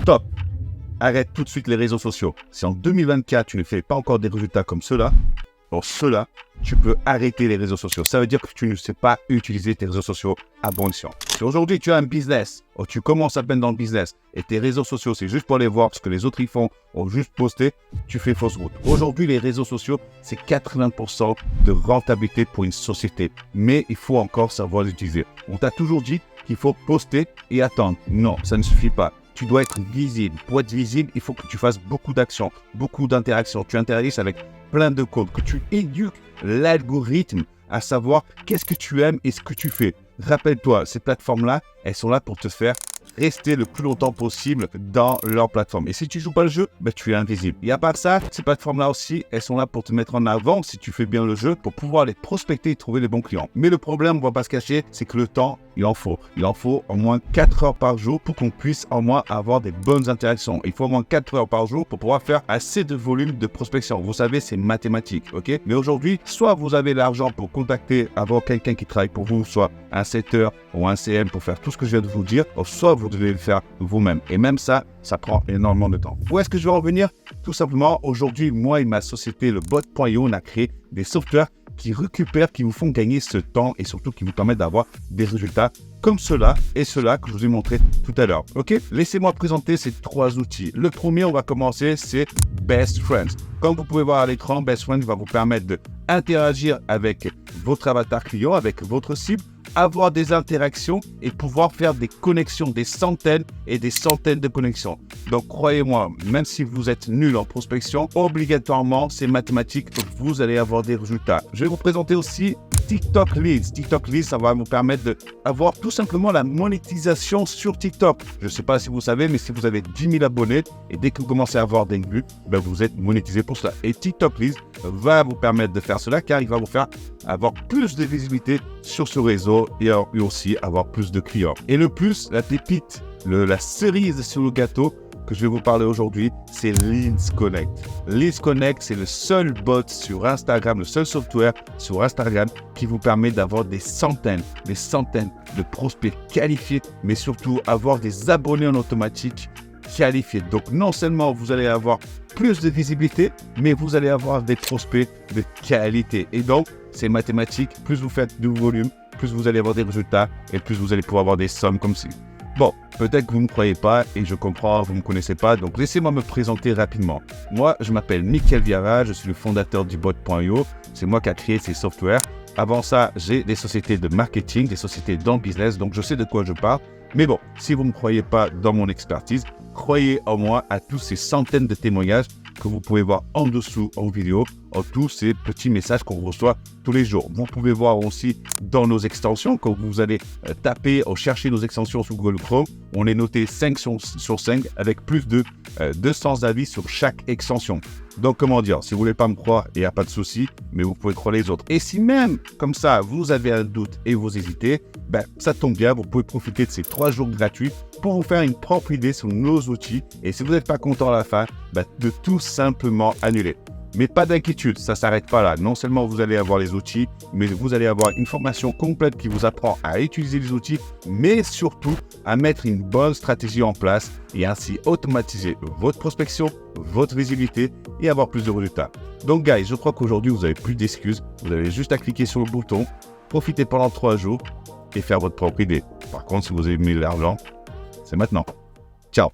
stop. Arrête tout de suite les réseaux sociaux. Si en 2024, tu ne fais pas encore des résultats comme ceux-là, pour cela, tu peux arrêter les réseaux sociaux. Ça veut dire que tu ne sais pas utiliser tes réseaux sociaux à bon escient. Si aujourd'hui tu as un business, ou tu commences à peine dans le business, et tes réseaux sociaux, c'est juste pour les voir parce que les autres ils font, ou juste poster, tu fais fausse route. Aujourd'hui, les réseaux sociaux, c'est 80% de rentabilité pour une société. Mais il faut encore savoir les utiliser. On t'a toujours dit qu'il faut poster et attendre. Non, ça ne suffit pas. Tu dois être visible. Pour être visible, il faut que tu fasses beaucoup d'actions, beaucoup d'interactions. Tu interagisses avec plein de comptes, que tu éduques l'algorithme à savoir qu'est-ce que tu aimes et ce que tu fais. Rappelle-toi, ces plateformes-là, elles sont là pour te faire rester le plus longtemps possible dans leur plateforme. Et si tu ne joues pas le jeu, tu es invisible. Et à part ça, ces plateformes-là aussi, elles sont là pour te mettre en avant si tu fais bien le jeu, pour pouvoir les prospecter et trouver les bons clients. Mais le problème, on ne va pas se cacher, c'est que le temps, il en faut. Il en faut au moins 4 heures par jour pour qu'on puisse au moins avoir des bonnes interactions. Il faut au moins 4 heures par jour pour pouvoir faire assez de volume de prospection. Vous savez, c'est mathématique, ok? Mais aujourd'hui, soit vous avez l'argent pour contacter, avoir quelqu'un qui travaille pour vous, soit un setter ou un CM pour faire tout ce que je viens de vous dire, soit vous devez le faire vous-même. Et même ça, ça prend énormément de temps. Où est-ce que je vais en venir? Tout simplement, aujourd'hui, moi et ma société, le bot.io, on a créé des softwares qui récupèrent, qui vous font gagner ce temps et surtout qui vous permettent d'avoir des résultats comme cela et cela que je vous ai montré tout à l'heure. Ok, laissez-moi présenter ces 3 outils. Le premier, on va commencer, c'est Best Friends. Comme vous pouvez voir à l'écran, Best Friends va vous permettre d'interagir avec votre avatar client, avec votre cible, avoir des interactions et pouvoir faire des connexions, des centaines et des centaines de connexions. Donc, croyez-moi, même si vous êtes nul en prospection, obligatoirement, c'est mathématique, vous allez avoir des résultats. Je vais vous présenter aussi TikTok Leads. TikTok Leads, ça va vous permettre d'avoir tout simplement la monétisation sur TikTok. Je ne sais pas si vous savez, mais si vous avez 10 000 abonnés et dès que vous commencez à avoir des vues, vous êtes monétisé pour cela. Et TikTok Leads va vous permettre de faire cela car il va vous faire avoir plus de visibilité sur ce réseau et aussi avoir plus de clients. Et le plus, la pépite, la cerise sur le gâteau que je vais vous parler aujourd'hui, c'est Leads Connect. Leads Connect, c'est le seul bot sur Instagram, le seul software sur Instagram qui vous permet d'avoir des centaines de prospects qualifiés, mais surtout avoir des abonnés en automatique qualifiés. Donc non seulement vous allez avoir plus de visibilité, mais vous allez avoir des prospects de qualité. Et donc, c'est mathématique, plus vous faites du volume, plus vous allez avoir des résultats et plus vous allez pouvoir avoir des sommes comme ci. Bon, peut-être que vous ne me croyez pas et je comprends, vous ne me connaissez pas, donc laissez-moi me présenter rapidement. Moi, je m'appelle Michael Viara, je suis le fondateur du bot.io, c'est moi qui ai créé ces softwares. Avant ça, j'ai des sociétés de marketing, des sociétés dans le business, donc je sais de quoi je parle. Mais bon, si vous ne me croyez pas dans mon expertise, croyez en moi à tous ces centaines de témoignages que vous pouvez voir en dessous en vidéo, en tous ces petits messages qu'on reçoit tous les jours. Vous pouvez voir aussi dans nos extensions, quand vous allez taper ou chercher nos extensions sur Google Chrome, on est noté 5 sur 5 avec plus de 200 avis sur chaque extension. Donc, comment dire, si vous ne voulez pas me croire, il n'y a pas de souci, mais vous pouvez croire les autres. Et si même, comme ça, vous avez un doute et vous hésitez, ça tombe bien, vous pouvez profiter de ces 3 jours gratuits pour vous faire une propre idée sur nos outils. Et si vous n'êtes pas content à la fin, de tout simplement annuler. Mais pas d'inquiétude, ça ne s'arrête pas là. Non seulement vous allez avoir les outils, mais vous allez avoir une formation complète qui vous apprend à utiliser les outils, mais surtout à mettre une bonne stratégie en place et ainsi automatiser votre prospection, votre visibilité et avoir plus de résultats. Donc guys, je crois qu'aujourd'hui vous n'avez plus d'excuses. Vous avez juste à cliquer sur le bouton, profiter pendant 3 jours et faire votre propre idée. Par contre, si vous avez mis l'argent, c'est maintenant. Ciao!